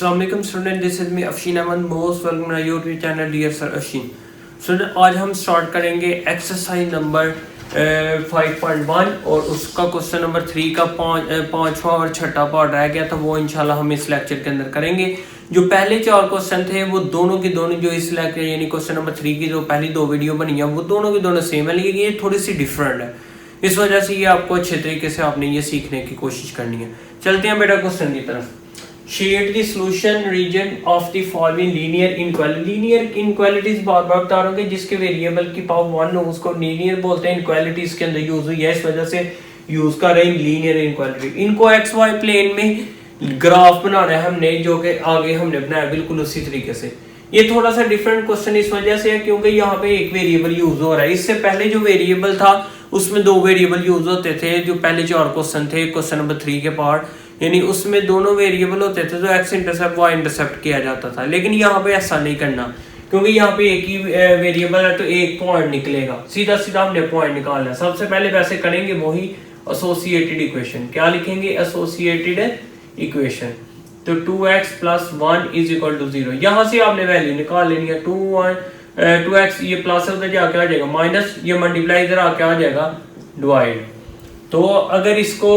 Assalamualaikum student, this is me Afshin Ahmed, most welcome to YouTube channel Dear Sir Afshin. Student, आज हम start करेंगे exercise number 5.1 और उसका question number 3 का पांचवा और छठा पार्ट रह गया, तो वो इंशाल्लाह हम इस लेक्चर के अंदर करेंगे। जो पहले 4 क्वेश्चन थे वो दोनों के दोनों जो इस लेक्चर यानी क्वेश्चन नंबर 3 की जो पहली 2 वीडियो बनी है वो दोनों की दोनों सेम है, लेकिन ये थोड़ी सी डिफरेंट है। इस वजह से ये आपको अच्छे तरीके से आपने ये सीखने की कोशिश करनी है। चलते हैं बेटा क्वेश्चन की तरफ। Shade the solution region of the following linear inequality. Linear inequalities बार बार बता रहा हूँ कि जिसके वेरिएबल की पावर 1 हो उसको लीनियर बोलते हैं। इनइक्वालिटीज के अंदर यूज हुई है, इस वजह से यूज कर रहे हैं लीनियर इनइक्वालिटी। इनको एक्स वाई प्लेन में ग्राफ बनाना है हमने, जो कि आगे हमने बनाया बिल्कुल उसी तरीके से। ये थोड़ा सा डिफरेंट क्वेश्चन इस वजह से है क्योंकि यहाँ पे एक वेरिएबल यूज हो रहा है। इससे पहले जो वेरिएबल था उसमें 2 वेरिएबल यूज होते थे। जो पहले 4 क्वेश्चन थे क्वेश्चन नंबर 3 के पार्ट, यानी उसमें दोनों वेरिएबल होते थे, तो एक्स इंटरसेप्ट वाई इंटरसेप्ट किया जाता था। लेकिन यहाँ पे ऐसा नहीं करना क्योंकि यहाँ पे एक ही वेरिएबल है, तो एक पॉइंट निकलेगा। सीधा सीधा हमने पॉइंट निकालना है। सबसे पहले वैसे करेंगे वही एसोसिएटेड इक्वेशन। क्या लिखेंगे? Associated equation. तो 2x + 1 = 0। यहाँ से आपने वैल्यू निकाल लेनी है। 2x ये प्लस उधर जाके आ जाएगा माइनस, ये मल्टीप्लाई इधर आके आ जाएगा डिवाइड। तो अगर इसको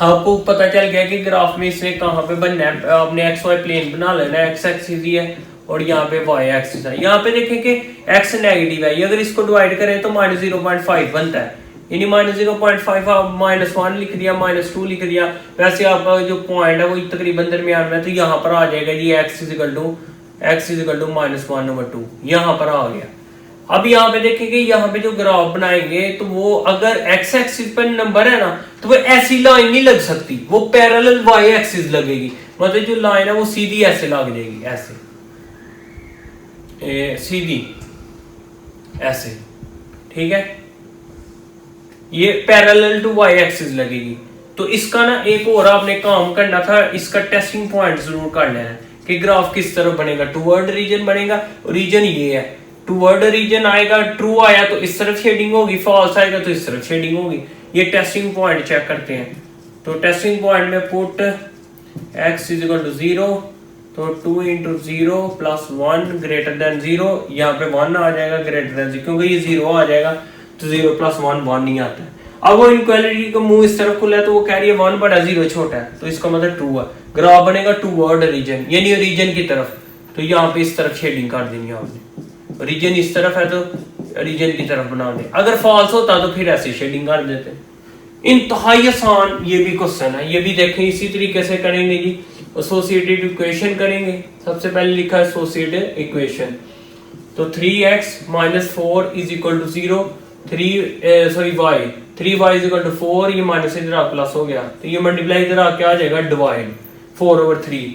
आपको पता चल गया कि ग्राफ में इसने कहाँ पे बनना है, आपने एक्स वाई प्लेन बना लेना है। एक्स एक्सिस ही है और यहाँ पे वाई एक्सिस है। यहाँ पे देखें कि एक्स नेगेटिव है, अगर इसको डिवाइड करें तो -0.5 बनता है, यानी -0.5 आप -1 लिख दिया, -2 लिख दिया। वैसे आपका जो पॉइंट है वो तकरीबन दरमियान में, तो यहाँ पर आ जाएगा जी x = -1/2, यहाँ पर आ गया। अब यहाँ पे देखेंगे, यहाँ पे जो ग्राफ बनाएंगे तो वो अगर x एक्सिस पर नंबर है ना, तो वो ऐसी लाइन नहीं लग सकती, वो पैरेलल y एक्सिस लगेगी। मतलब जो लाइन है वो सीधी ऐसे लग जाएगी, ऐसे सीधी ऐसे, ठीक है। ये पैरेलल टू y एक्सिस लगेगी। तो इसका ना एक और आपने काम करना था, इसका टेस्टिंग पॉइंट जरूर कर लेना है कि ग्राफ किस तरफ बनेगा। टूवर्ड रीजन बनेगा, रीजन ये है, टूवर्ड रीजन आएगा। ट्रू आया तो इस तरफ शेडिंग होगी, फॉल्स आएगा तो इस तरफ शेडिंग होगी। ये टेस्टिंग पॉइंट चेक करते हैं। तो टेस्टिंग पॉइंट में पुट x = 0, तो 2 × 0 + 1 > 0, यहाँ पे 1 आ जाएगा > 0, क्योंकि ये 0 आ जाएगा तो 0 + 1 1 नहीं आता है। अब वो इनइक्वालिटी का मुंह इस तरफ खुला है तो वो कह रही है 1 बड़ा 0 छोटा है, तो इसका मतलब ट्रू है। ग्राफ बनेगा टूवर्ड रीजन, यानी रीजन की तरफ। तो यहाँ पे इस तरफ शेडिंग कर देनी है आपने। रीजन इस तरफ है तो रीजन की तरफ बना दे। अगर फॉल्स होता तो फिर ऐसे शेडिंग कर देते। इंतहाई आसान ये भी क्वेश्चन है, ये भी देखें इसी तरीके से करेंगे जी। एसोसिएटेड इक्वेशन करेंगे। सबसे पहले लिखा है एसोसिएटेड इक्वेशन, तो 3x - 4 = 0, 3y = 4, ये माइनस इधर प्लस हो गया, तो ये मल्टीप्लाई इधर आके आ जाएगा डिवाइड 4/3।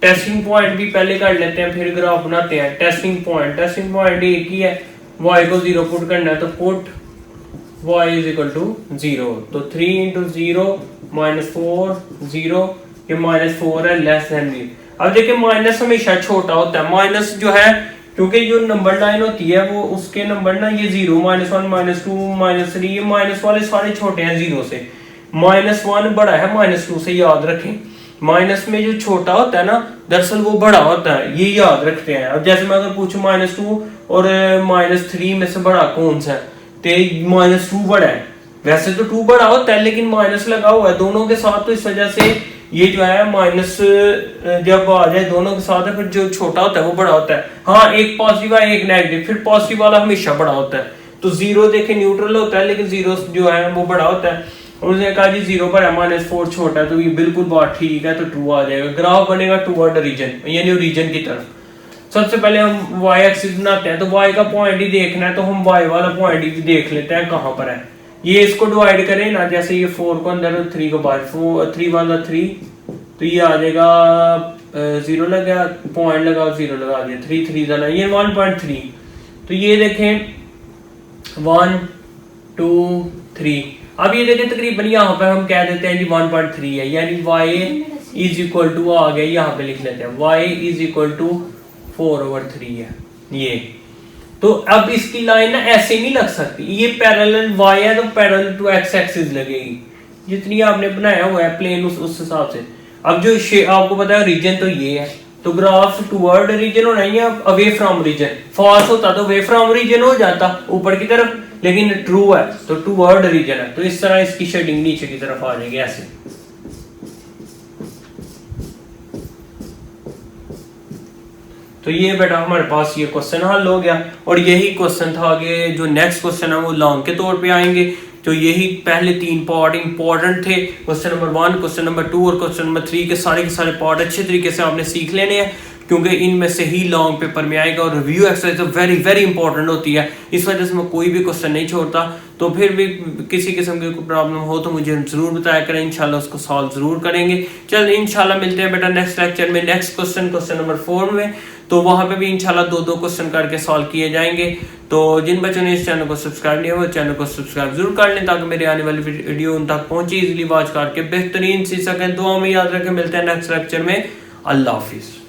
टेस्टिंग पॉइंट भी पहले कर लेते हैं, फिर ग्राफ बनाते हैं। टेस्टिंग पॉइंट एक ही है, y को 0 पुट करना है, तो पुट y = 0, तो 3 × 0 - 4 0, ये -4 है लेस देन भी। अब देखिए माइनस हमेशा छोटा होता है। माइनस जो है, क्योंकि जो नंबर लाइन होती है वो उसके नंबर ना ये 0 -1 -2 -3, ये माइनस वाले सारे छोटे हैं 0 से। -1 बड़ा है -2 से, याद रखें। माइनस में जो छोटा होता है ना, दरअसल वो बड़ा होता है, ये याद रखते हैं। अब जैसे मैं अगर पूछूं -2 और -3 में से बड़ा कौन सा है, तो -2 बड़ा है। वैसे तो 2 बड़ा होता है, लेकिन माइनस लगा हुआ है दोनों के साथ, तो इस वजह से ये जो है माइनस जब आ जाए दोनों के साथ है, फिर जो छोटा होता है वो बड़ा होता है। हाँ, एक पॉजिटिव है एक नेगेटिव, फिर पॉजिटिव वाला हमेशा बड़ा होता है। तो 0 देखे न्यूट्रल होता है, लेकिन 0 जो है वो बड़ा होता है। उसने कहा जी 0 पर है, -4 छोटा है, तो ये बिल्कुल बात ठीक है, तो ट्रू आ जाएगा। ग्राफ बनेगा टूवर्ड रीजन, यानी रीजन की तरफ। सबसे पहले हम y एक्सिस बनाते हैं, तो y का पॉइंट ही देखना है, तो हम y वाला पॉइंट ही देख लेते हैं कहाँ पर है। ये इसको डिवाइड करें ना, जैसे ये 4 को अंदर 3 को बाहर, 3 × 3, तो ये आ जाएगा 0 लगा, पॉइंट लगा 0 लगा दिया, 3 3 जाना, ये 1.3। तो ये देखें 1 2 3। अब ये देखें तकरीबन यहाँ पे हम कह देते हैं जी 1.3 है, यानी y = आ गया, यहाँ पे लिख लेते हैं y = 4/3 है ये। तो अब इसकी लाइन ना ऐसे नहीं लग सकती, ये पैरेलल y है तो पैरेलल टू x एक्सिस लगेगी, जितनी आपने बनाया हुआ है प्लेन उस हिसाब से। अब जो आपको पता है रीजन तो ये है, तो ग्राफ टुवर्ड रीजन होना ही है, अवे फ्रॉम रीजन। फॉल्स होता तो वे फ्रॉम रीजन हो जाता ऊपर की तरफ, लेकिन ट्रू है तो टुवर्ड रीजन है, तो इस तरह इसकी शेडिंग नीचे की तरफ आ जाएगी ऐसे। तो ये बेटा हमारे पास ये क्वेश्चन हल हो गया, और यही क्वेश्चन था आगे जो नेक्स्ट क्वेश्चन है वो लॉन्ग के तौर पे आएंगे। तो यही पहले 3 पार्ट इंपॉर्टेंट थे, क्वेश्चन नंबर 1, क्वेश्चन नंबर 2 और क्वेश्चन नंबर 3 के सारे पार्ट अच्छे तरीके से आपने सीख लेने हैं, क्योंकि इनमें से ही लॉन्ग पेपर में आएगा। और रिव्यू एक्सरसाइज तो वेरी वेरी इंपॉर्टेंट होती है, इस वजह से मैं कोई भी क्वेश्चन नहीं छोड़ता। तो फिर भी किसी किस्म की कोई प्रॉब्लम हो तो मुझे जरूर बताया करें, इंशाल्लाह उसको सॉल्व जरूर करेंगे। चल इंशाल्लाह मिलते हैं बेटा नेक्स्ट लेक्चर में, नेक्स्ट क्वेश्चन नंबर 4 में। तो वहां पे भी इंशाल्लाह 2-2 क्वेश्चन करके सॉल्व किए जाएंगे। तो जिन बच्चों ने इस चैनल को सब्सक्राइब नहीं हुआ, चैनल को सब्सक्राइब जरूर कर लें, ताकि मेरे आने वाली वीडियो उन तक पहुंचे, इजीली वॉच करके बेहतरीन सीख सकें। दुआ में याद रखें, मिलते हैं नेक्स्ट लेक्चर में। अल्लाह हाफिज।